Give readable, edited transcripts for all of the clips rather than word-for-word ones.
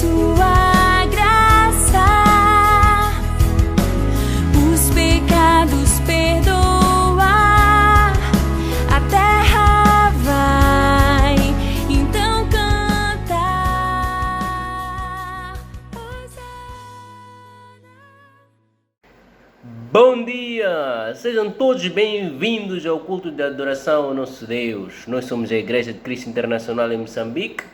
sua graça, os pecados perdoa, a terra vai então cantar. Bom dia! Sejam todos bem-vindos ao culto de adoração ao nosso Deus. Nós somos a Igreja de Cristo Internacional em Moçambique.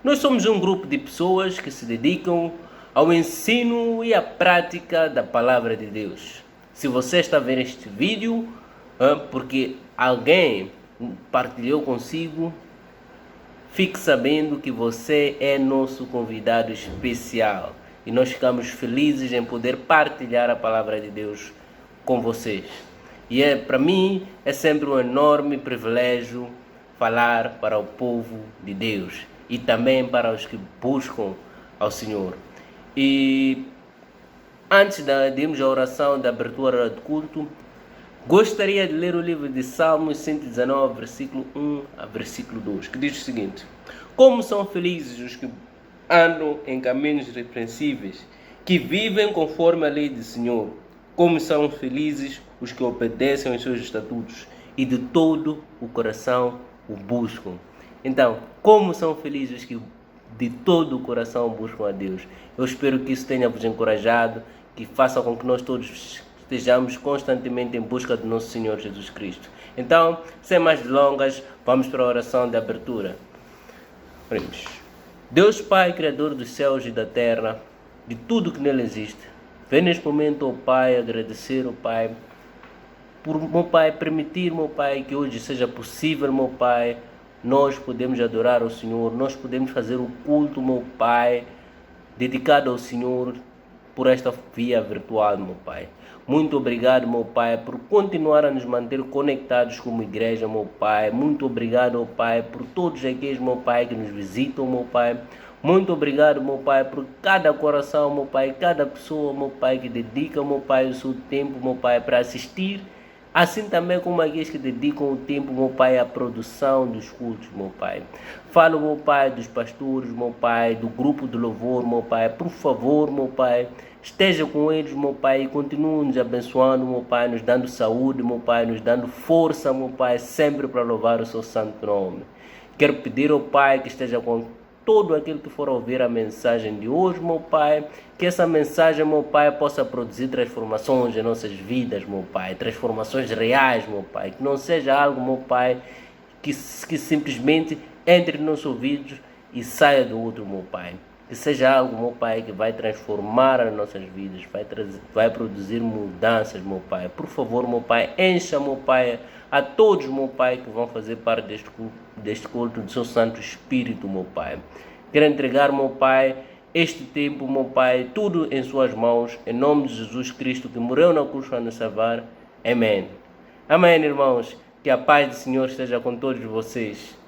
Nós somos um grupo de pessoas que se dedicam ao ensino e à prática da Palavra de Deus. Se você está vendo este vídeo, porque alguém partilhou consigo, fique sabendo que você é nosso convidado especial. E nós ficamos felizes em poder partilhar a Palavra de Deus com vocês. E para mim é sempre um enorme privilégio falar para o povo de Deus e também para os que buscam ao Senhor. E antes de irmos à oração da abertura do culto, gostaria de ler o livro de Salmos 119, versículo 1 a versículo 2, que diz o seguinte: como são felizes os que andam em caminhos irrepreensíveis, que vivem conforme a lei do Senhor. Como são felizes os que obedecem aos seus estatutos e de todo o coração o buscam. Então, como são felizes os que de todo o coração buscam a Deus. Eu espero que isso tenha vos encorajado, que faça com que nós todos estejamos constantemente em busca do nosso Senhor Jesus Cristo. Então, sem mais delongas, vamos para a oração de abertura. Oremos. Deus Pai, Criador dos céus e da terra, de tudo que nele existe, vem neste momento, ó Pai, agradecer, ó Pai, por, meu Pai, permitir, meu Pai, que hoje seja possível, meu Pai, nós podemos adorar ao Senhor, nós podemos fazer o culto, meu Pai, dedicado ao Senhor, por esta via virtual, meu Pai. Muito obrigado, meu Pai, por continuar a nos manter conectados como igreja, meu Pai. Muito obrigado, meu Pai, por todos aqueles, meu Pai, que nos visitam, meu Pai. Muito obrigado, meu Pai, por cada coração, meu Pai, cada pessoa, meu Pai, que dedica, meu Pai, o seu tempo, meu Pai, para assistir. Assim também como aqueles que dedicam o tempo, meu Pai, à produção dos cultos, meu Pai. Falo, meu Pai, dos pastores, meu Pai, do grupo de louvor, meu Pai. Por favor, meu Pai, esteja com eles, meu Pai, e continue nos abençoando, meu Pai, nos dando saúde, meu Pai, nos dando força, meu Pai, sempre para louvar o seu santo nome. Quero pedir ao Pai que esteja com todo aquele que for ouvir a mensagem de hoje, meu Pai, que essa mensagem, meu Pai, possa produzir transformações em nossas vidas, meu Pai, transformações reais, meu Pai, que não seja algo, meu Pai, que simplesmente entre nos nossos ouvidos e saia do outro, meu Pai. Que seja algo, meu Pai, que vai transformar as nossas vidas, vai produzir mudanças, meu Pai. Por favor, meu Pai, encha, meu Pai, a todos, meu Pai, que vão fazer parte deste culto do seu Santo Espírito, meu Pai. Quero entregar, meu Pai, este tempo, meu Pai, tudo em suas mãos, em nome de Jesus Cristo, que morreu na cruz para nos salvar. Amém. Amém, irmãos. Que a paz do Senhor esteja com todos vocês.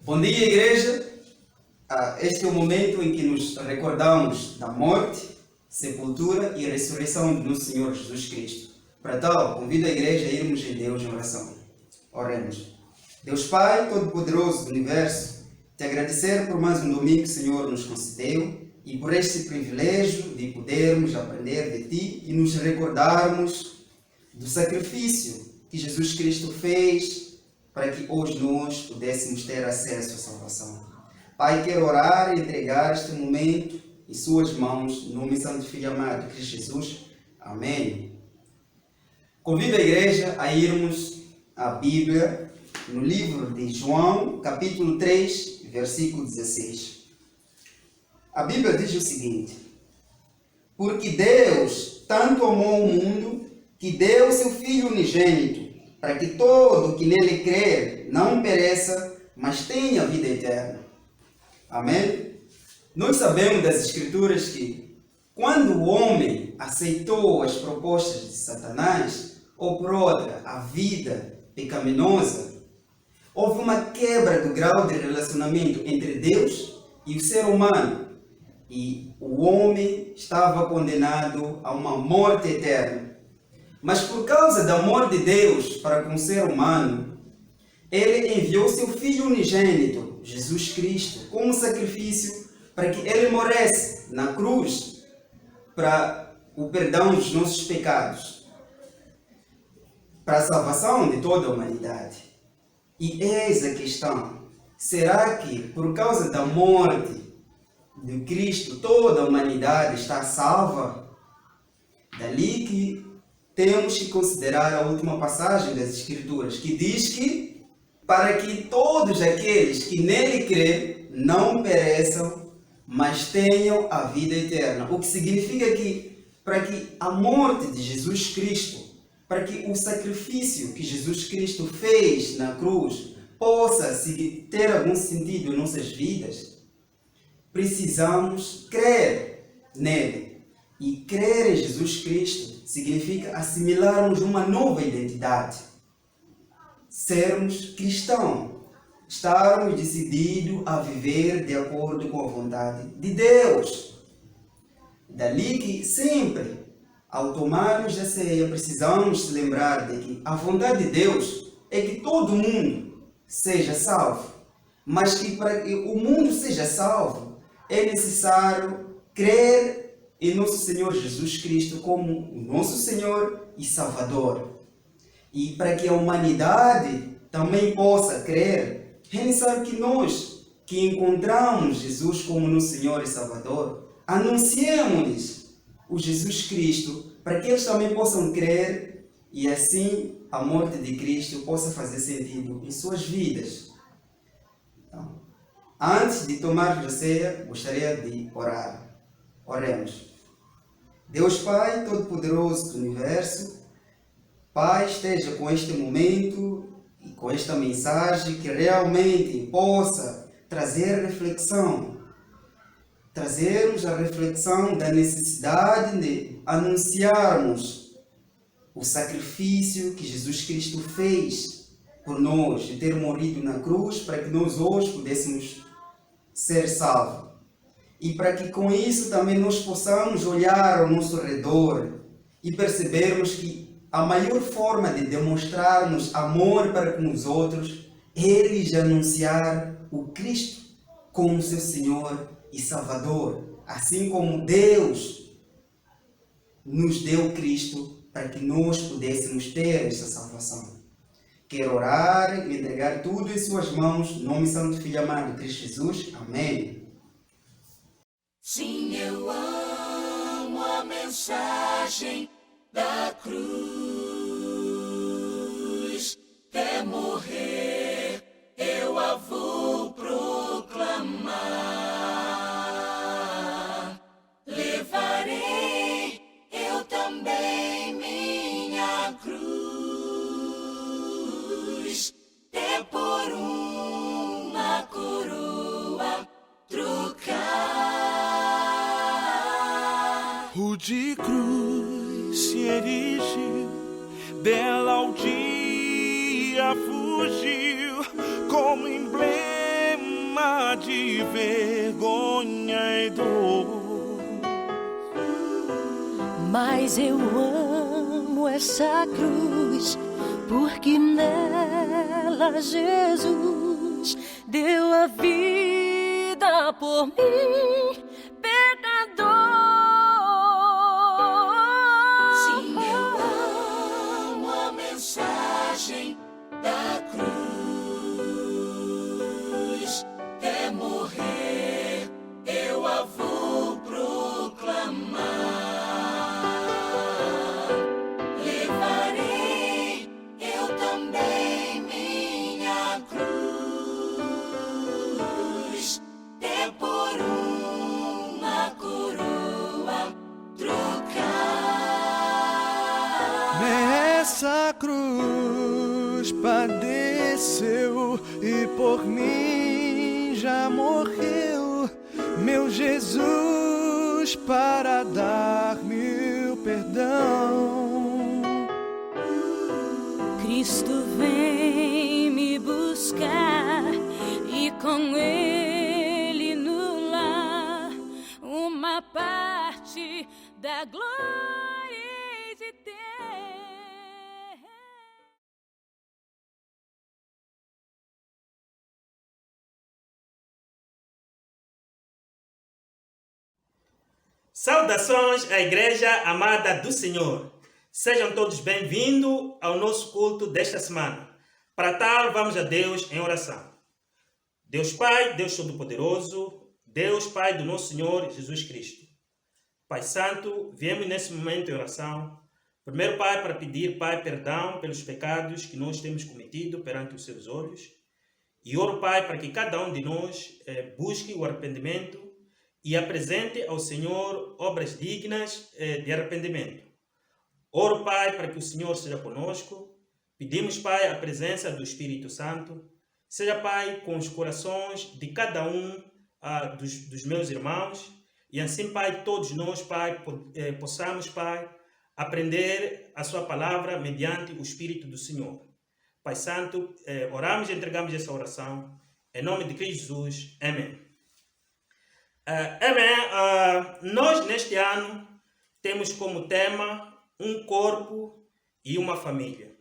Bom dia, igreja. Este é o momento em que nos recordamos da morte, sepultura e ressurreição do nosso Senhor Jesus Cristo. Para tal, convido a igreja a irmos em Deus em oração. Oremos. Deus Pai, Todo-Poderoso do Universo, te agradecer por mais um domingo que o Senhor nos concedeu e por este privilégio de podermos aprender de Ti e nos recordarmos do sacrifício que Jesus Cristo fez para que hoje nós pudéssemos ter acesso à salvação. Pai, quero orar e entregar este momento em Suas mãos, no nome santo do Filho amado de Cristo Jesus. Amém. Convido a igreja a irmos à Bíblia, no livro de João, capítulo 3, versículo 16. A Bíblia diz o seguinte: porque Deus tanto amou o mundo que deu seu Filho unigênito, para que todo que nele crer não pereça, mas tenha vida eterna. Amém? Nós sabemos das Escrituras que, quando o homem aceitou as propostas de Satanás, outrora a vida pecaminosa, houve uma quebra do grau de relacionamento entre Deus e o ser humano, e o homem estava condenado a uma morte eterna. Mas por causa do amor de Deus para com o ser humano, Ele enviou seu Filho unigênito, Jesus Cristo, como sacrifício para que Ele morresse na cruz para o perdão dos nossos pecados, para a salvação de toda a humanidade. E eis a questão: será que por causa da morte de Cristo toda a humanidade está salva? Dali que temos que considerar a última passagem das Escrituras, que diz que para que todos aqueles que nele crêem não pereçam, mas tenham a vida eterna. O que significa que para que a morte de Jesus Cristo, para que o sacrifício que Jesus Cristo fez na cruz possa ter algum sentido em nossas vidas, precisamos crer nele. E crer em Jesus Cristo significa assimilarmos uma nova identidade. Sermos cristãos, estarmos decididos a viver de acordo com a vontade de Deus. Dali que sempre, ao tomarmos a ceia, precisamos lembrar de que a vontade de Deus é que todo mundo seja salvo. Mas que para que o mundo seja salvo, é necessário crer em nosso Senhor Jesus Cristo como o nosso Senhor e Salvador. E para que a humanidade também possa crer, é necessário que nós, que encontramos Jesus como nosso Senhor e Salvador, anunciemos o Jesus Cristo, para que eles também possam crer e assim a morte de Cristo possa fazer sentido em suas vidas. Então, antes de tomarmos a ceia, gostaria de orar. Oremos. Deus Pai, Todo-Poderoso do Universo, Pai, esteja com este momento e com esta mensagem que realmente possa trazer reflexão. Trazermos a reflexão da necessidade de anunciarmos o sacrifício que Jesus Cristo fez por nós, de ter morrido na cruz para que nós hoje pudéssemos ser salvos. E para que com isso também nós possamos olhar ao nosso redor e percebermos que a maior forma de demonstrarmos amor para com os outros é de anunciar o Cristo como seu Senhor e Salvador, assim como Deus nos deu Cristo para que nós pudéssemos ter esta salvação. Quero orar e entregar tudo em suas mãos, no nome santo do Filho amado de Cristo Jesus. Amém. Sim, eu amo a mensagem da cruz. Até morrer eu a vou proclamar. Levarei eu também minha cruz, até por uma coroa trocar. De cruz se erigiu, dela ao dia fugiu, como emblema clima de vergonha e dor. Mas eu amo essa cruz, porque nela Jesus deu a vida por mim, pecador. Sim, eu amo a mensagem da cruz. Até morrer eu a vou proclamar. Levarei eu também minha cruz, até por uma coroa trocar. Nessa cruz padeceu e por mim já morreu meu Jesus para dar-me o perdão. Cristo vem me buscar e com Ele no lar uma parte da glória de ter. Saudações à Igreja Amada do Senhor. Sejam todos bem-vindos ao nosso culto desta semana. Para tal, vamos a Deus em oração. Deus Pai, Deus Todo-Poderoso, Deus Pai do nosso Senhor Jesus Cristo. Pai Santo, viemos nesse momento em oração. Primeiro, Pai, para pedir, Pai, perdão pelos pecados que nós temos cometido perante os seus olhos. E oro, Pai, para que cada um de nós busque o arrependimento e apresente ao Senhor obras dignas de arrependimento. Oro, Pai, para que o Senhor seja conosco. Pedimos, Pai, a presença do Espírito Santo. Seja, Pai, com os corações de cada um dos meus irmãos. E assim, Pai, todos nós, Pai, possamos, Pai, aprender a sua palavra mediante o Espírito do Senhor. Pai Santo, oramos e entregamos essa oração. Em nome de Cristo Jesus. Amém. Nós neste ano temos como tema um corpo e uma família.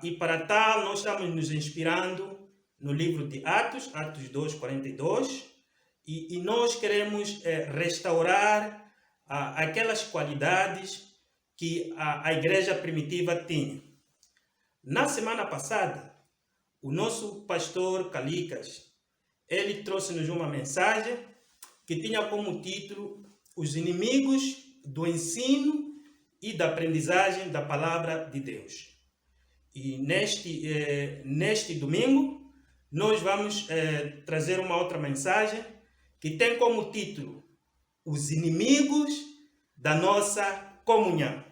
E para tal nós estamos nos inspirando no livro de Atos 2:42, e nós queremos restaurar aquelas qualidades que a igreja primitiva tinha. Na semana passada, o nosso pastor Calicas, ele trouxe-nos uma mensagem que tinha como título Os inimigos do ensino e da aprendizagem da palavra de Deus. E neste domingo, nós vamos trazer uma outra mensagem que tem como título Os inimigos da nossa comunhão.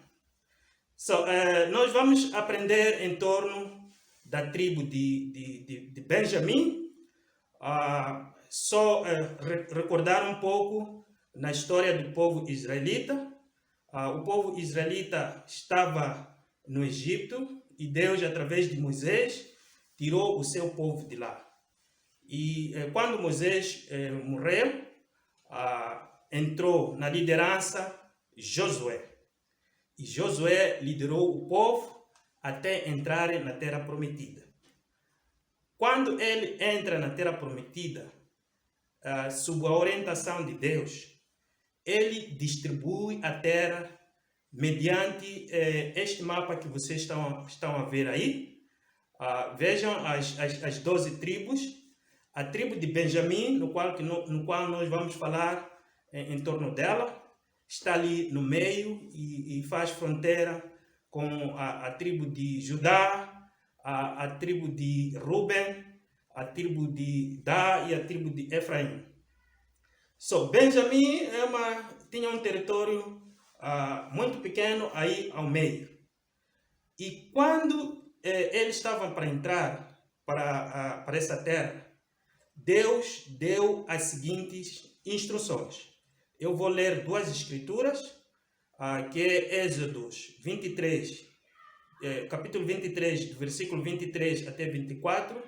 Nós vamos aprender em torno da tribo de Benjamim. Recordar um pouco na história do povo israelita. O povo israelita estava no Egito e Deus, através de Moisés, tirou o seu povo de lá. E quando Moisés morreu, entrou na liderança Josué. E Josué liderou o povo até entrarem na Terra Prometida. Quando ele entra na Terra Prometida, sob a orientação de Deus, ele distribui a terra mediante este mapa que vocês estão a ver aí. Vejam as 12 tribos. A tribo de Benjamim, no qual nós vamos falar em torno dela, está ali no meio e faz fronteira com a tribo de Judá, a tribo de Ruben, a tribo de Dá e a tribo de Efraim. Benjamim tinha um território muito pequeno aí ao meio. E quando eles estavam para entrar para essa terra, Deus deu as seguintes instruções. Eu vou ler duas escrituras, que é Êxodos 23, capítulo 23, do versículo 23 até 24,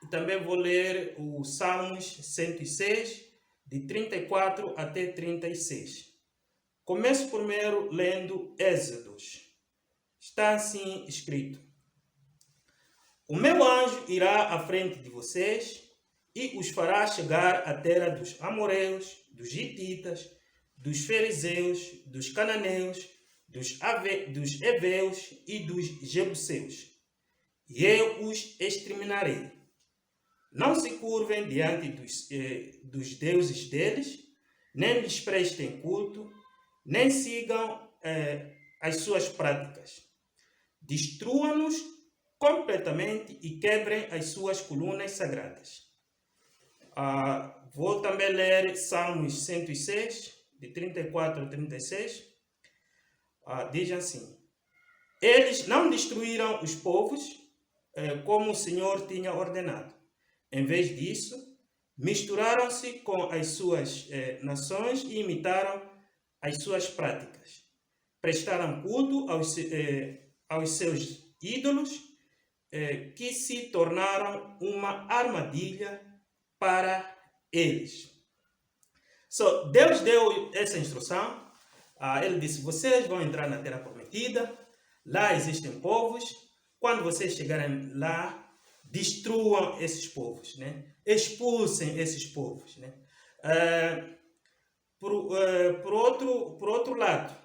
e também vou ler o Salmos 106, de 34 até 36. Começo primeiro lendo Êxodos. Está assim escrito: O meu anjo irá à frente de vocês e os fará chegar à terra dos amorreus, dos hititas, dos fariseus, dos cananeus, dos heveus e dos jebuseus. E eu os exterminarei. Não se curvem diante dos deuses deles, nem lhes prestem culto, nem sigam as suas práticas. Destruam-nos completamente e quebrem as suas colunas sagradas. Vou também ler Salmos 106, de 34 a 36. Diz assim: Eles não destruíram os povos como o Senhor tinha ordenado. Em vez disso, misturaram-se com as suas nações e imitaram as suas práticas. Prestaram culto aos seus ídolos, que se tornaram uma armadilha para eles. Deus deu essa instrução. Ele disse: vocês vão entrar na terra prometida, lá existem povos. Quando vocês chegarem lá, destruam esses povos, né? Expulsem esses povos, né? Por outro lado,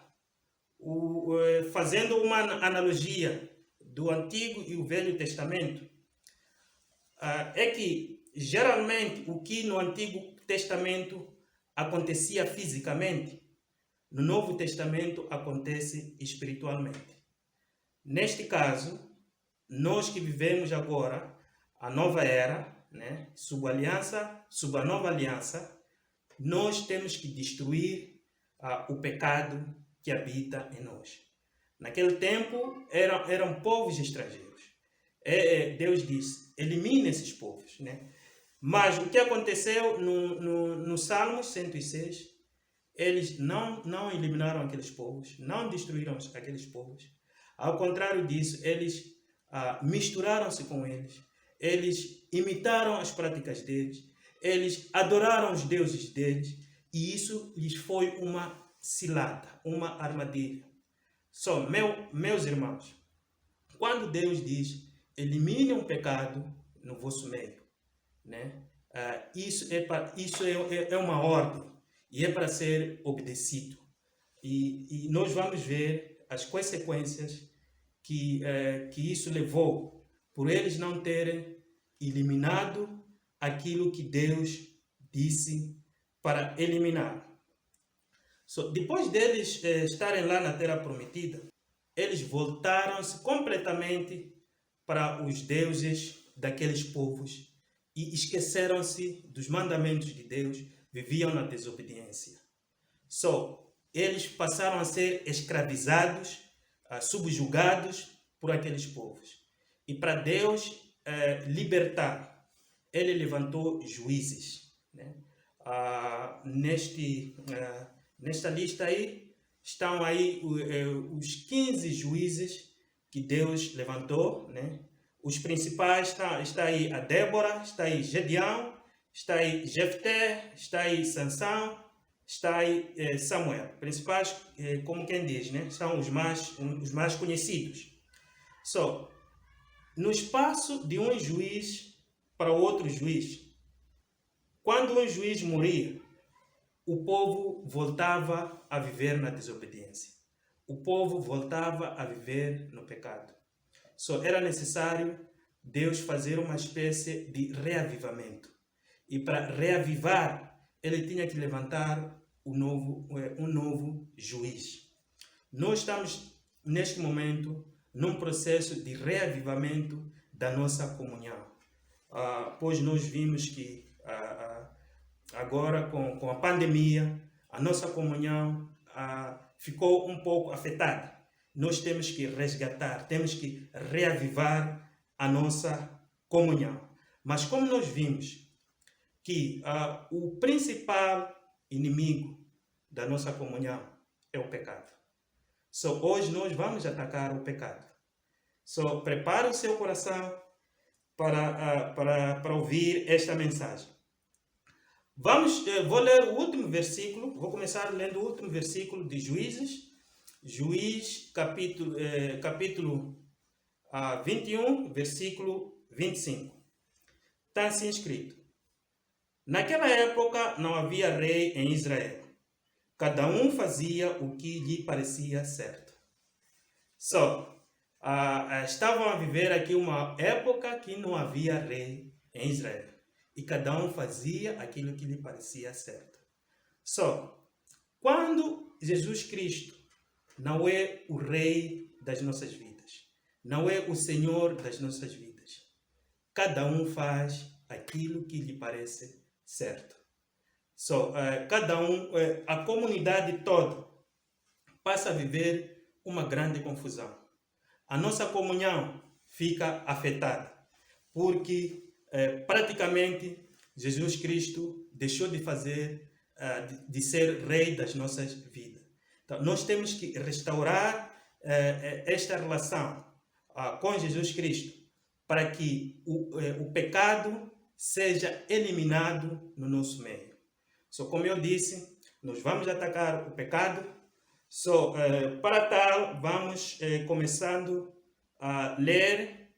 fazendo uma analogia do Antigo e o Velho Testamento, é que geralmente o que no Antigo Testamento acontecia fisicamente, no Novo Testamento acontece espiritualmente. Neste caso, nós que vivemos agora a nova era, né, sob a nova aliança, nós temos que destruir o pecado que habita em nós. Naquele tempo eram povos estrangeiros. Deus disse: elimine esses povos, né? Mas o que aconteceu no Salmo 106, eles não eliminaram aqueles povos, não destruíram aqueles povos. Ao contrário disso, eles misturaram-se com eles imitaram as práticas deles, eles adoraram os deuses deles, e isso lhes foi uma cilada, uma armadilha. Meus irmãos, quando Deus diz: elimine o pecado no vosso meio, né? Isso é uma ordem e é para ser obedecido. E nós vamos ver as consequências que isso levou, por eles não terem eliminado aquilo que Deus disse para eliminar. Depois deles estarem lá na Terra Prometida, eles voltaram-se completamente para os deuses daqueles povos e esqueceram-se dos mandamentos de Deus, viviam na desobediência. Eles passaram a ser escravizados, subjugados por aqueles povos. E para Deus libertar, Ele levantou juízes, né? Nesta lista aí, estão aí os 15 juízes que Deus levantou, né? Os principais, está aí a Débora, está aí Gedeão, está aí Jefté, está aí Sansão, está aí Samuel. Principais, como quem diz, né? São os mais conhecidos. No espaço de um juiz para outro juiz, quando um juiz morria, o povo voltava a viver na desobediência. O povo voltava a viver no pecado. Era necessário Deus fazer uma espécie de reavivamento. E para reavivar, Ele tinha que levantar um novo juiz. Nós estamos, neste momento, num processo de reavivamento da nossa comunhão. Pois nós vimos que agora, com a pandemia, a nossa comunhão ficou um pouco afetada. Nós temos que resgatar, temos que reavivar a nossa comunhão. Mas como nós vimos que o principal inimigo da nossa comunhão é o pecado. Hoje nós vamos atacar o pecado. Prepare o seu coração, para ouvir esta mensagem. Vou ler o último versículo, vou começar lendo o último versículo de Juízes, capítulo 21, versículo 25. Está assim escrito: naquela época não havia rei em Israel. Cada um fazia o que lhe parecia certo. Estavam a viver aqui uma época que não havia rei em Israel. E cada um fazia aquilo que lhe parecia certo. Quando Jesus Cristo não é o rei das nossas vidas, não é o Senhor das nossas vidas, cada um faz aquilo que lhe parece certo. A comunidade toda passa a viver uma grande confusão. A nossa comunhão fica afetada, porque praticamente Jesus Cristo deixou de de ser rei das nossas vidas. Então, nós temos que restaurar esta relação com Jesus Cristo para que o pecado seja eliminado no nosso meio. Como eu disse, nós vamos atacar o pecado. Para tal, vamos começando a ler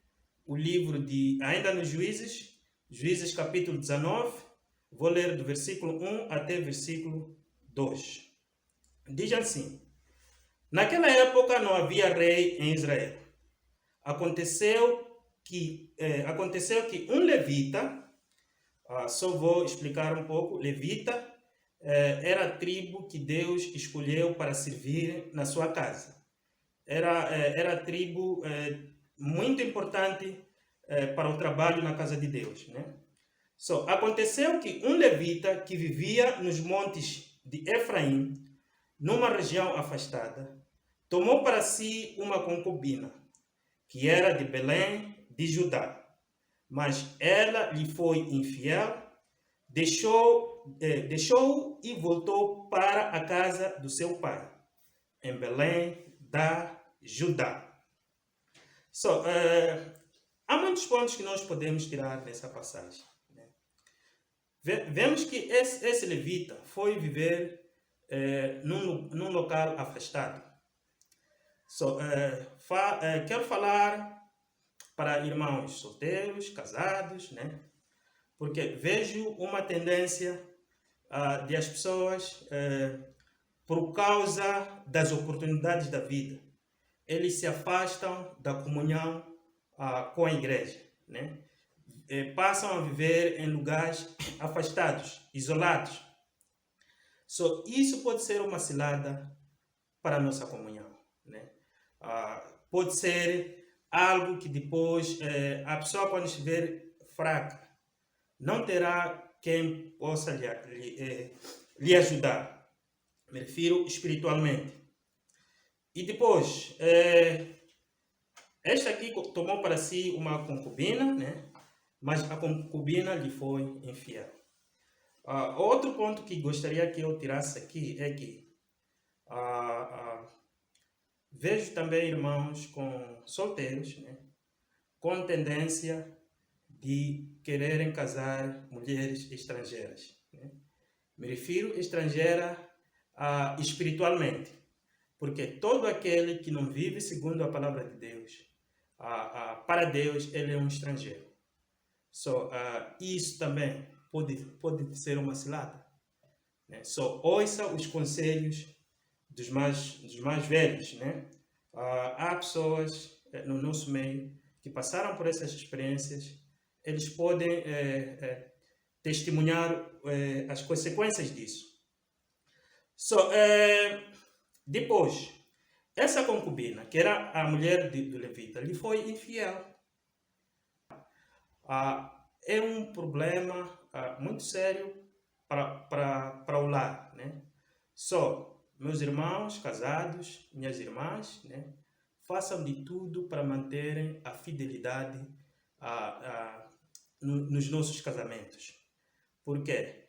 o livro ainda nos Juízes capítulo 19, vou ler do versículo 1 até versículo 2. Diz assim: naquela época não havia rei em Israel. Aconteceu que um levita, só vou explicar um pouco, levita era a tribo que Deus escolheu para servir na sua casa. Era a tribo muito importante para o trabalho na casa de Deus, né? Aconteceu que um levita que vivia nos montes de Efraim, numa região afastada, tomou para si uma concubina, que era de Belém de Judá. Mas ela lhe foi infiel, deixou-o e voltou para a casa do seu pai, em Belém da Judá. Há muitos pontos que nós podemos tirar dessa passagem, né? Vemos que esse levita foi viver num local afastado. Quero falar para irmãos solteiros, casados, né? Porque vejo uma tendência de as pessoas, por causa das oportunidades da vida, eles se afastam da comunhão com a igreja, né? Passam a viver em lugares afastados, isolados. Isso pode ser uma cilada para a nossa comunhão, né? Pode ser algo que depois a pessoa, quando estiver fraca, não terá quem possa lhe ajudar. Me refiro espiritualmente. E depois, esta aqui tomou para si uma concubina, né? Mas a concubina lhe foi infiel. Outro ponto que gostaria que eu tirasse aqui é que vejo também irmãos solteiros, né? Com tendência de quererem casar mulheres estrangeiras, né? Me refiro estrangeira espiritualmente, porque todo aquele que não vive segundo a palavra de Deus, para Deus ele é um estrangeiro. Isso também pode ser uma cilada, né? Ouça os conselhos dos mais velhos, né? Há pessoas no nosso meio que passaram por essas experiências. Eles podem testemunhar as consequências disso. Depois, essa concubina, que era a mulher do levita, lhe foi infiel. É um problema muito sério para o lar, né? Meus irmãos casados, minhas irmãs, né? Façam de tudo para manterem a fidelidade nos nossos casamentos. Porque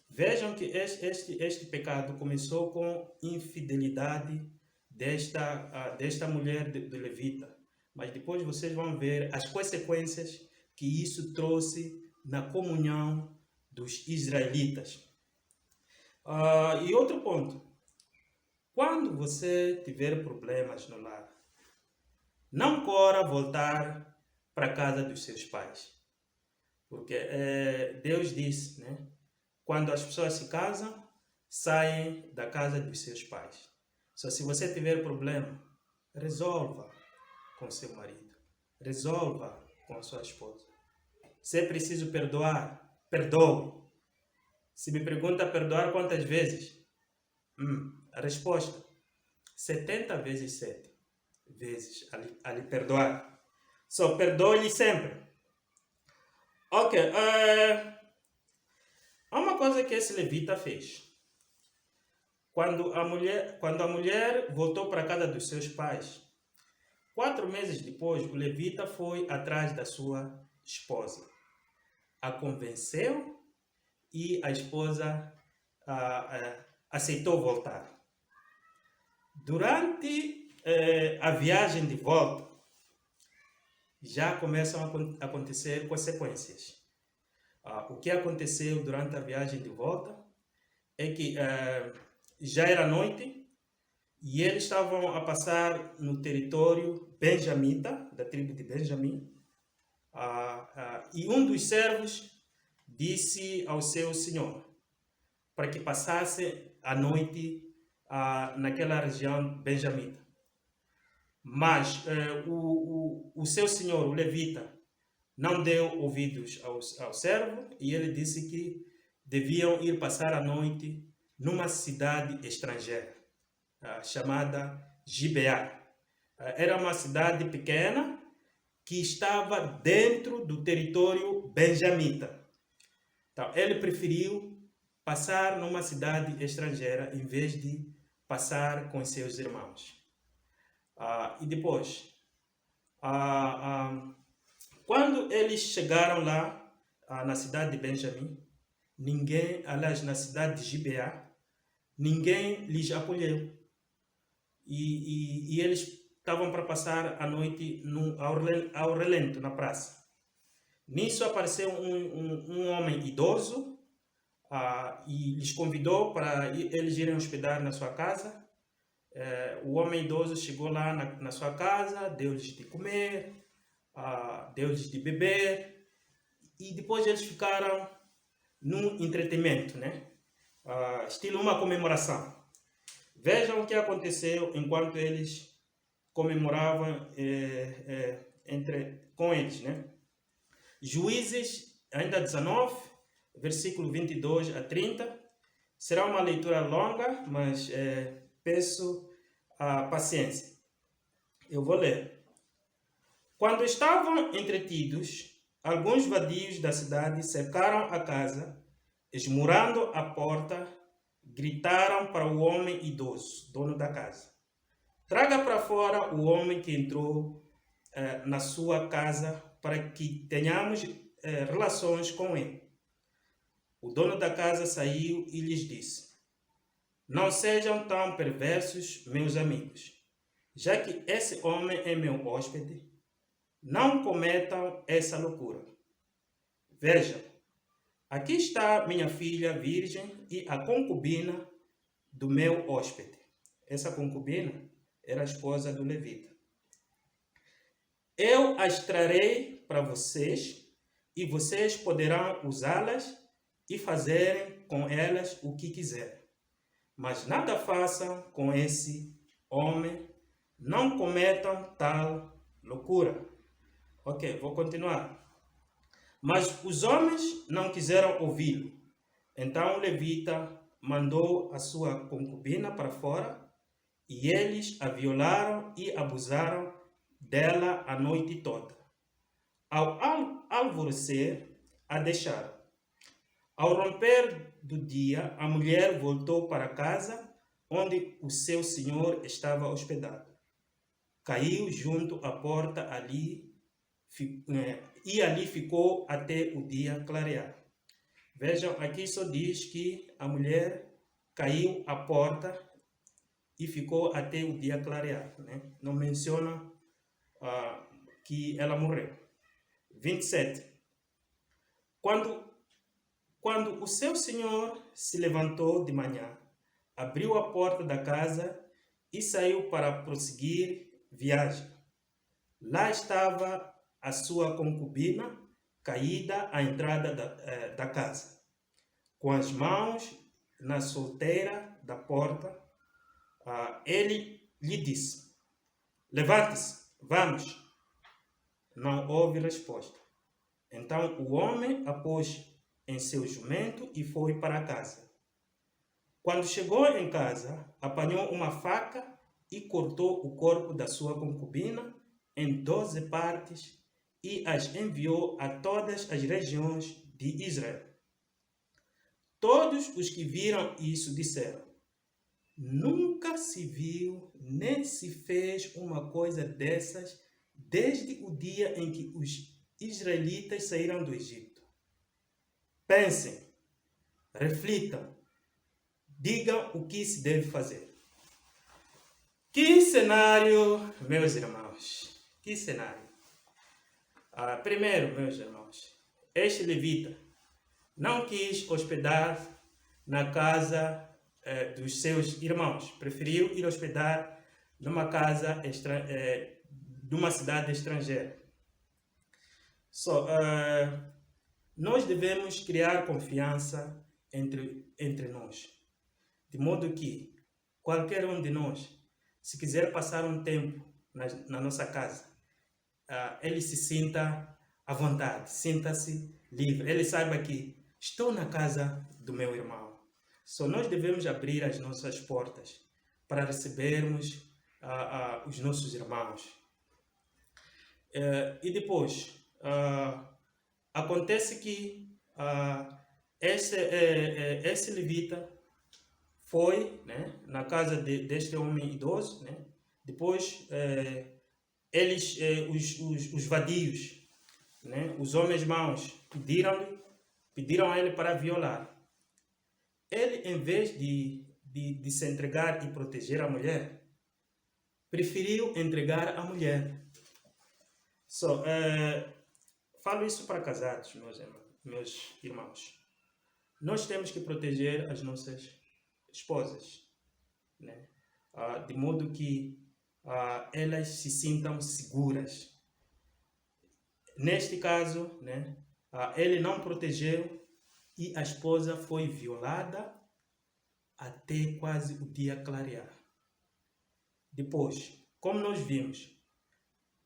vejam que este pecado começou com infidelidade desta mulher do levita mas depois vocês vão ver as consequências que isso trouxe na comunhão dos israelitas. E outro ponto, quando você tiver problemas no lar, não corra voltar para a casa dos seus pais. Porque Deus disse, né? Quando as pessoas se casam, saem da casa dos seus pais. Só se você tiver problema, resolva com seu marido. Resolva com a sua esposa. Se é preciso perdoar, perdoe. Se me pergunta perdoar quantas vezes? A resposta, 70 vezes 7 vezes a lhe perdoar. Só perdoe-lhe sempre. Ok, há uma coisa que esse levita fez. Quando a mulher voltou para a casa dos seus pais, 4 meses depois, o levita foi atrás da sua esposa. A convenceu e a esposa aceitou voltar. Durante a viagem de volta, já começam a acontecer consequências. O que aconteceu durante a viagem de volta é que já era noite e eles estavam a passar no território benjamita, da tribo de Benjamim, e um dos servos disse ao seu senhor para que passasse a noite naquela região benjamita. Mas o seu senhor, o levita, não deu ouvidos ao servo e ele disse que deviam ir passar a noite numa cidade estrangeira, chamada Gibeá. Era uma cidade pequena que estava dentro do território benjamita. Então, ele preferiu passar numa cidade estrangeira em vez de passar com seus irmãos. E depois, quando eles chegaram lá, na cidade de Benjamim, na cidade de Gibeá, ninguém lhes acolheu. E eles estavam para passar a noite ao relento, na praça. Nisso apareceu um homem idoso e lhes convidou para eles irem hospedar na sua casa. O homem idoso chegou lá na sua casa, deu-lhes de comer, deu-lhes de beber, e depois eles ficaram num entretenimento, né? Estilo uma comemoração. Vejam o que aconteceu enquanto eles comemoravam com eles, né? Juízes, ainda 19, versículo 22 a 30. Será uma leitura longa, mas peço a paciência. Eu vou ler. Quando estavam entretidos, alguns vadios da cidade cercaram a casa, esmurando a porta, gritaram para o homem idoso, dono da casa: traga para fora o homem que entrou na sua casa para que tenhamos relações com ele. O dono da casa saiu e lhes disse: não sejam tão perversos, meus amigos. Já que esse homem é meu hóspede, não cometam essa loucura. Vejam, aqui está minha filha virgem e a concubina do meu hóspede. Essa concubina era a esposa do levita. Eu as trarei para vocês e vocês poderão usá-las e fazerem com elas o que quiserem. Mas nada façam com esse homem, não cometam tal loucura. Ok, vou continuar. Mas os homens não quiseram ouvi-lo. Então o levita mandou a sua concubina para fora e eles a violaram e abusaram dela a noite toda. Ao alvorecer, a deixaram. Ao romper do dia, a mulher voltou para casa onde o seu senhor estava hospedado. Caiu junto à porta e ali ficou até o dia clarear. Vejam, aqui só diz que a mulher caiu à porta e ficou até o dia clarear, né? Não menciona que ela morreu. 27. Quando o seu senhor se levantou de manhã, abriu a porta da casa e saiu para prosseguir viagem. Lá estava a sua concubina, caída à entrada da casa, com as mãos na solteira da porta. Ele lhe disse: levante-se, vamos. Não houve resposta. Então o homem a pôs em seu jumento e foi para casa. Quando chegou em casa, apanhou uma faca e cortou o corpo da sua concubina em 12 partes e as enviou a todas as regiões de Israel. Todos os que viram isso disseram: nunca se viu nem se fez uma coisa dessas desde o dia em que os israelitas saíram do Egito. Pensem, reflitam, digam o que se deve fazer. Que cenário, meus irmãos, que cenário. Primeiro, meus irmãos, este levita não quis hospedar na casa dos seus irmãos, preferiu ir hospedar numa casa de uma cidade estrangeira. Nós devemos criar confiança entre nós, de modo que qualquer um de nós, se quiser passar um tempo na nossa casa, ele se sinta à vontade, sinta-se livre, ele saiba que estou na casa do meu irmão. Nós devemos abrir as nossas portas para recebermos os nossos irmãos. E depois, acontece que esse levita foi, né, na casa deste homem idoso, né? Depois os vadios, né, os homens maus, pediram a ele para violar. Ele, em vez de se entregar e proteger a mulher, preferiu entregar a mulher. Falo isso para casados, meus irmãos. Nós temos que proteger as nossas esposas, né? De modo que elas se sintam seguras. Neste caso, né, ele não protegeu e a esposa foi violada até quase o dia clarear. Depois, como nós vimos,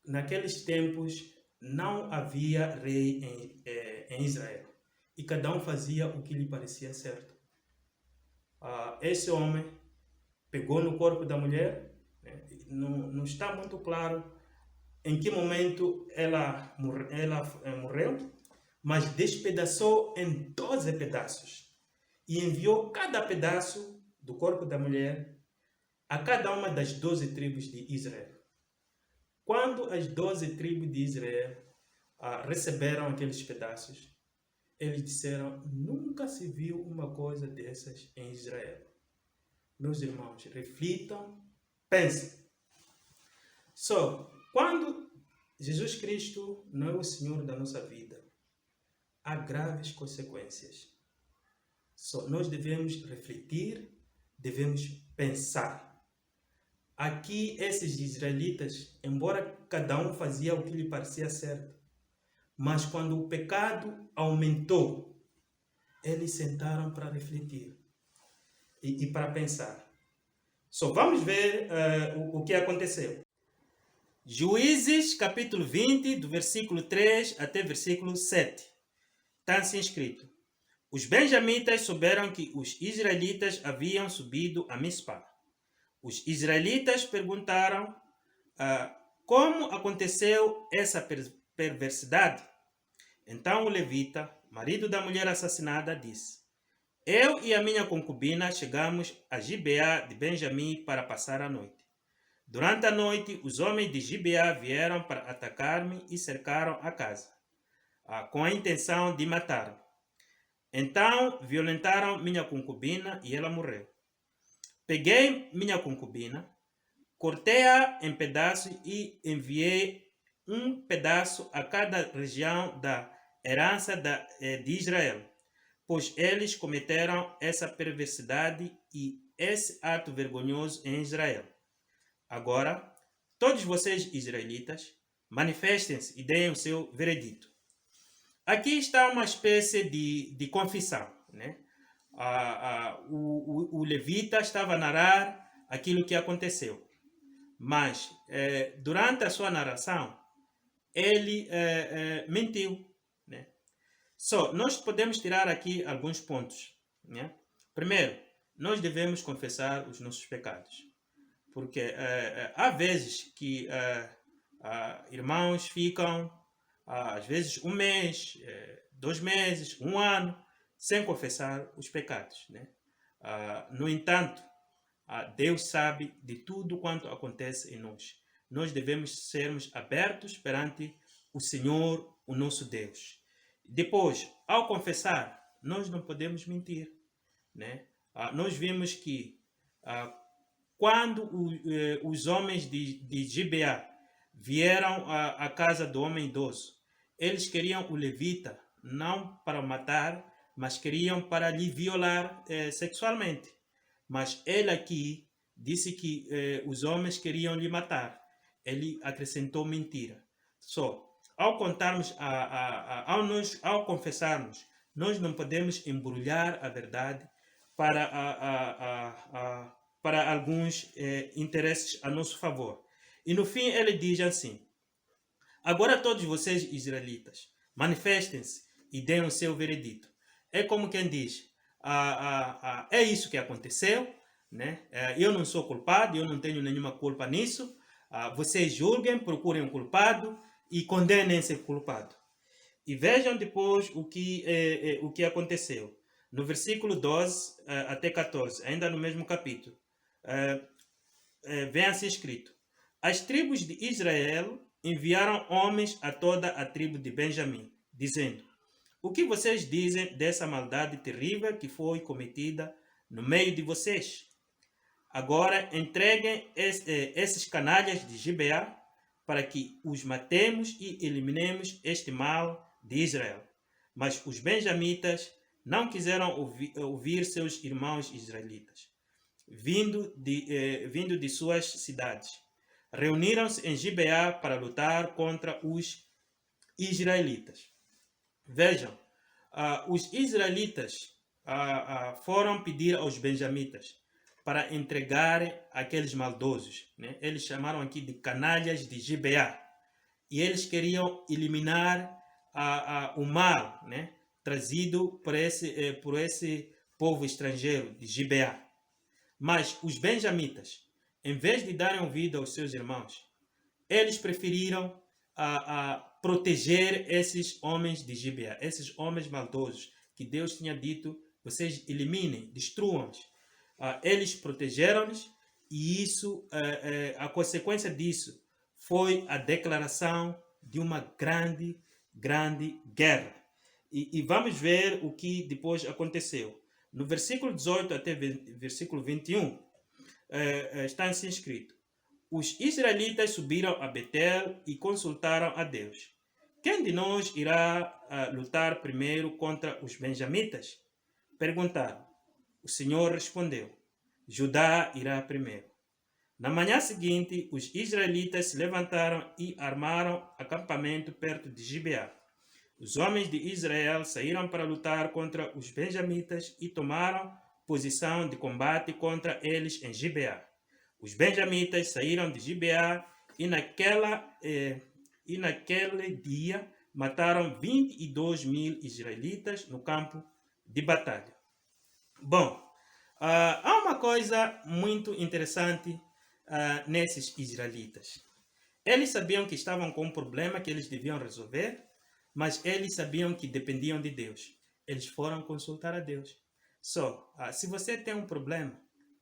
naqueles tempos não havia rei em Israel e cada um fazia o que lhe parecia certo. Esse homem pegou no corpo da mulher, né? Não está muito claro em que momento ela morreu, mas despedaçou em 12 pedaços e enviou cada pedaço do corpo da mulher a cada uma das 12 tribos de Israel. Quando as 12 tribos de Israel receberam aqueles pedaços, eles disseram: nunca se viu uma coisa dessas em Israel. Meus irmãos, reflitam, pensem. Quando Jesus Cristo não é o Senhor da nossa vida, há graves consequências. Nós devemos refletir, devemos pensar. Aqui, esses israelitas, embora cada um fazia o que lhe parecia certo, mas quando o pecado aumentou, eles sentaram para refletir e para pensar. Vamos ver o que aconteceu. Juízes, capítulo 20, do versículo 3 até versículo 7. Está assim escrito: os benjamitas souberam que os israelitas haviam subido a Mispá. Os israelitas perguntaram como aconteceu essa perversidade. Então o levita, marido da mulher assassinada, disse: eu e a minha concubina chegamos a Gibeá de Benjamim para passar a noite. Durante a noite, os homens de Gibeá vieram para atacar-me e cercaram a casa, com a intenção de matar-me. Então violentaram minha concubina e ela morreu. Peguei minha concubina, cortei-a em pedaços e enviei um pedaço a cada região da herança de Israel, pois eles cometeram essa perversidade e esse ato vergonhoso em Israel. Agora, todos vocês israelitas, manifestem-se e deem o seu veredito. Aqui está uma espécie de confissão, né? O levita estava a narrar aquilo que aconteceu, mas durante a sua narração ele mentiu, né? Nós podemos tirar aqui alguns pontos, né? Primeiro, nós devemos confessar os nossos pecados, porque há vezes que irmãos ficam às vezes um mês, 2 meses, 1 ano, sem confessar os pecados, né? No entanto, Deus sabe de tudo quanto acontece em nós. Nós devemos sermos abertos perante o Senhor, o nosso Deus. Depois, ao confessar, nós não podemos mentir, né? Nós vimos que quando os homens de Gibeá vieram à casa do homem idoso, eles queriam o levita não para matar, mas queriam para lhe violar sexualmente. Mas ele aqui disse que os homens queriam lhe matar. Ele acrescentou mentira. Ao contarmos, ao confessarmos, nós não podemos embrulhar a verdade para alguns interesses a nosso favor. E no fim ele diz assim: agora todos vocês israelitas, manifestem-se e deem o seu veredito. É como quem diz, é isso que aconteceu, né? Eu não sou culpado, eu não tenho nenhuma culpa nisso. Vocês julguem, procurem um culpado e condenem esse culpado. E vejam depois o que aconteceu. No versículo 12 até 14, ainda no mesmo capítulo, vem assim escrito: as tribos de Israel enviaram homens a toda a tribo de Benjamim, dizendo: o que vocês dizem dessa maldade terrível que foi cometida no meio de vocês? Agora entreguem esses canalhas de Gibeá para que os matemos e eliminemos este mal de Israel. Mas os benjamitas não quiseram ouvir seus irmãos israelitas, vindo de suas cidades. Reuniram-se em Gibeá para lutar contra os israelitas. Vejam, os israelitas foram pedir aos benjamitas para entregarem aqueles maldosos, né? Eles chamaram aqui de canalhas de Gibeá. E eles queriam eliminar o mal, né? Trazido por esse povo estrangeiro de Gibeá. Mas os benjamitas, em vez de darem ouvido aos seus irmãos, eles preferiram proteger esses homens de Gibeá, esses homens maldosos, que Deus tinha dito: vocês eliminem, destruam-os. Eles protegeram-nos, e isso, a consequência disso foi a declaração de uma grande guerra. E vamos ver o que depois aconteceu. No versículo 18 até versículo 21, está assim escrito: os israelitas subiram a Betel e consultaram a Deus. Quem de nós irá lutar primeiro contra os benjamitas? Perguntaram. O Senhor respondeu: Judá irá primeiro. Na manhã seguinte, os israelitas se levantaram e armaram acampamento perto de Gibeá. Os homens de Israel saíram para lutar contra os benjamitas e tomaram posição de combate contra eles em Gibeá. Os benjamitas saíram de Gibeá e naquele dia mataram 22.000 israelitas no campo de batalha. Bom, há uma coisa muito interessante nesses israelitas. Eles sabiam que estavam com um problema que eles deviam resolver, mas eles sabiam que dependiam de Deus. Eles foram consultar a Deus. Se você tem um problema,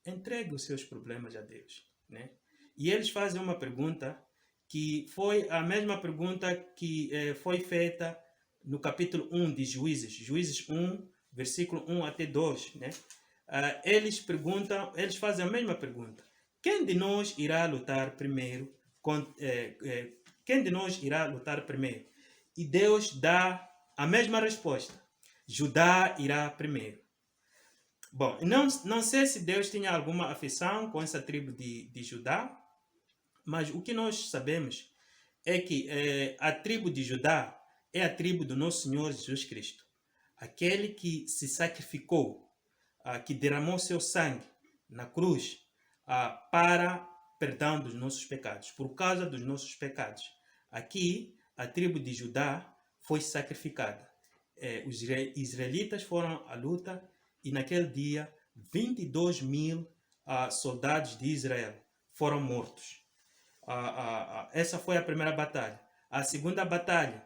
entregue os seus problemas a Deus, né? E eles fazem uma pergunta que foi a mesma pergunta que foi feita no capítulo 1 de Juízes. Juízes 1, versículo 1 até 2, né? Eles fazem a mesma pergunta: quem de nós irá lutar primeiro quem de nós irá lutar primeiro? E Deus dá a mesma resposta. Judá irá primeiro. Bom, não sei se Deus tinha alguma afeição com essa tribo de Judá, mas o que nós sabemos é que a tribo de Judá é a tribo do nosso Senhor Jesus Cristo. Aquele que se sacrificou, que derramou seu sangue na cruz para perdão dos nossos pecados, por causa dos nossos pecados. Aqui, a tribo de Judá foi sacrificada. Os israelitas foram à luta e naquele dia 22.000 soldados de Israel foram mortos. Essa foi a primeira batalha. A segunda batalha,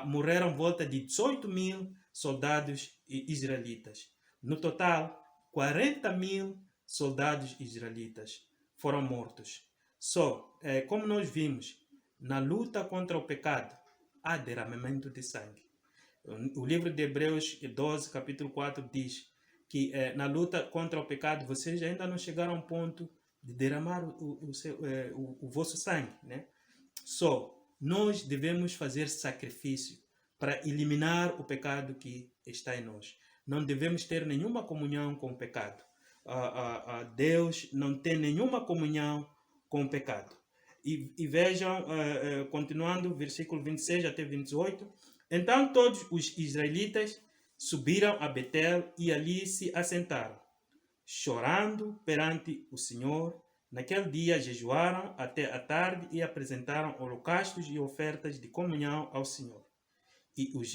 morreram volta de 18.000 soldados israelitas. No total, 40.000 soldados israelitas foram mortos. Como nós vimos, na luta contra o pecado, há derramamento de sangue. O livro de Hebreus 12, capítulo 4, diz que na luta contra o pecado, vocês ainda não chegaram ao ponto de derramar o vosso sangue, né? Nós devemos fazer sacrifício para eliminar o pecado que está em nós. Não devemos ter nenhuma comunhão com o pecado. Deus não tem nenhuma comunhão com o pecado. E vejam, continuando, versículo 26 até 28. Então todos os israelitas subiram a Betel e ali se assentaram, chorando perante o Senhor. Naquele dia jejuaram até a tarde e apresentaram holocaustos e ofertas de comunhão ao Senhor. E os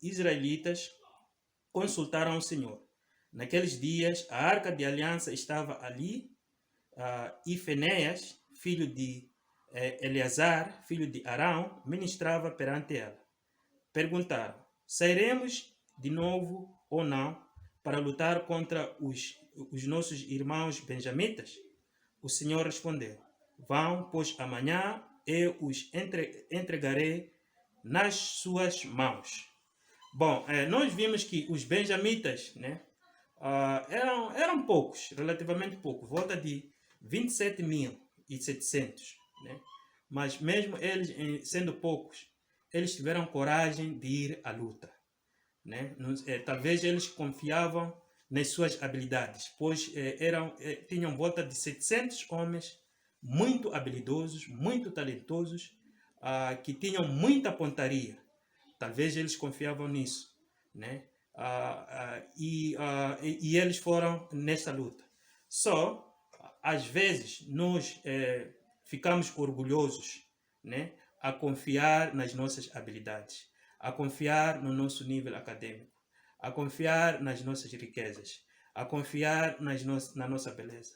israelitas consultaram o Senhor. Naqueles dias a arca de aliança estava ali, e Finéias, filho de Eleazar, filho de Arão, ministrava perante ela. Perguntaram: sairemos de novo ou não para lutar contra os nossos irmãos benjamitas? O Senhor respondeu: vão, pois amanhã eu os entregarei nas suas mãos. Bom, nós vimos que os benjamitas, né, eram poucos, relativamente poucos, volta de 27.700, né? Mas mesmo eles sendo poucos, eles tiveram coragem de ir à luta, né? Talvez eles confiavam nas suas habilidades, pois tinham volta de 700 homens muito habilidosos, muito talentosos, que tinham muita pontaria. Talvez eles confiavam nisso, né? E eles foram nessa luta. Às vezes, nós ficamos orgulhosos, né? A confiar nas nossas habilidades, a confiar no nosso nível acadêmico, a confiar nas nossas riquezas, a confiar na nossa beleza.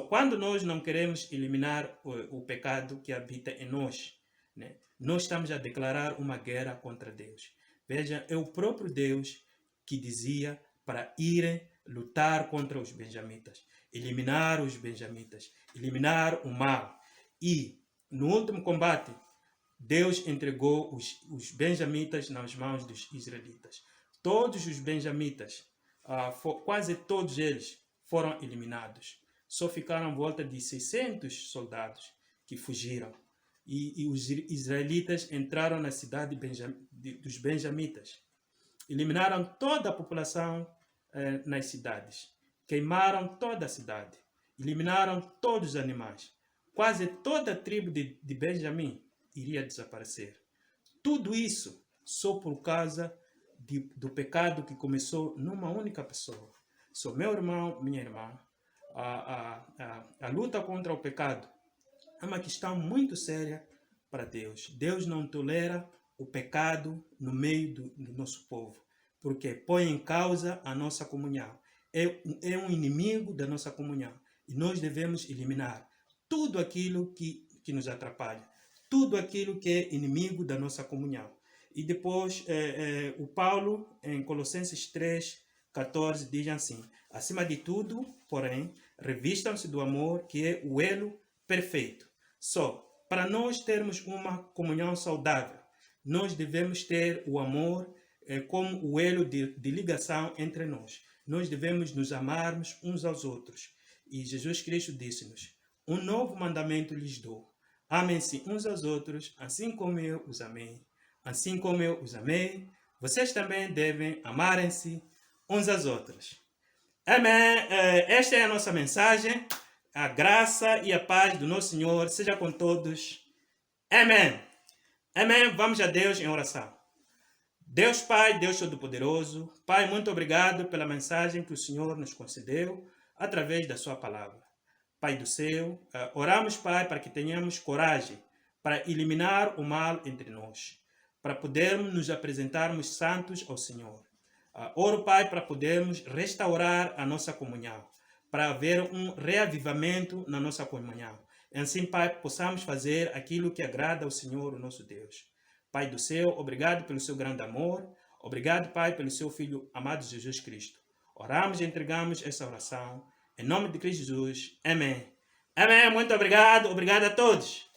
Quando nós não queremos eliminar o pecado que habita em nós, né, nós estamos a declarar uma guerra contra Deus. Veja, é o próprio Deus que dizia para irem lutar contra os benjamitas, eliminar os benjamitas, eliminar o mal. E no último combate, Deus entregou os benjamitas nas mãos dos israelitas. Todos os benjamitas, quase todos eles, foram eliminados. Só ficaram em volta de 600 soldados que fugiram. E os israelitas entraram na cidade dos benjamitas. Eliminaram toda a população nas cidades. Queimaram toda a cidade. Eliminaram todos os animais. Quase toda a tribo de Benjamim iria desaparecer. Tudo isso só por causa do pecado que começou numa única pessoa. Meu irmão, minha irmã, a luta contra o pecado é uma questão muito séria para Deus. Deus não tolera o pecado no meio do nosso povo, porque põe em causa a nossa comunhão. É um inimigo da nossa comunhão. E nós devemos eliminar tudo aquilo que nos atrapalha, tudo aquilo que é inimigo da nossa comunhão. E depois, o Paulo, em Colossenses 3:14, diz assim: acima de tudo, porém, revistam-se do amor, que é o elo perfeito. Para nós termos uma comunhão saudável, nós devemos ter o amor como o elo de ligação entre nós. Nós devemos nos amarmos uns aos outros. E Jesus Cristo disse-nos: um novo mandamento lhes dou. Amem-se uns aos outros, assim como eu os amei. Assim como eu os amei, vocês também devem amarem-se uns aos outros. Amém. Esta é a nossa mensagem. A graça e a paz do nosso Senhor seja com todos. Amém. Amém. Vamos a Deus em oração. Deus Pai, Deus Todo-Poderoso, Pai, muito obrigado pela mensagem que o Senhor nos concedeu através da sua palavra. Pai do céu, oramos, Pai, para que tenhamos coragem para eliminar o mal entre nós, para podermos nos apresentarmos santos ao Senhor. Oro, Pai, para podermos restaurar a nossa comunhão, para haver um reavivamento na nossa comunhão. E assim, Pai, possamos fazer aquilo que agrada ao Senhor, o nosso Deus. Pai do céu, obrigado pelo seu grande amor. Obrigado, Pai, pelo seu Filho amado Jesus Cristo. Oramos e entregamos essa oração. Em nome de Cristo Jesus. Amém. Amém. Muito obrigado. Obrigado a todos.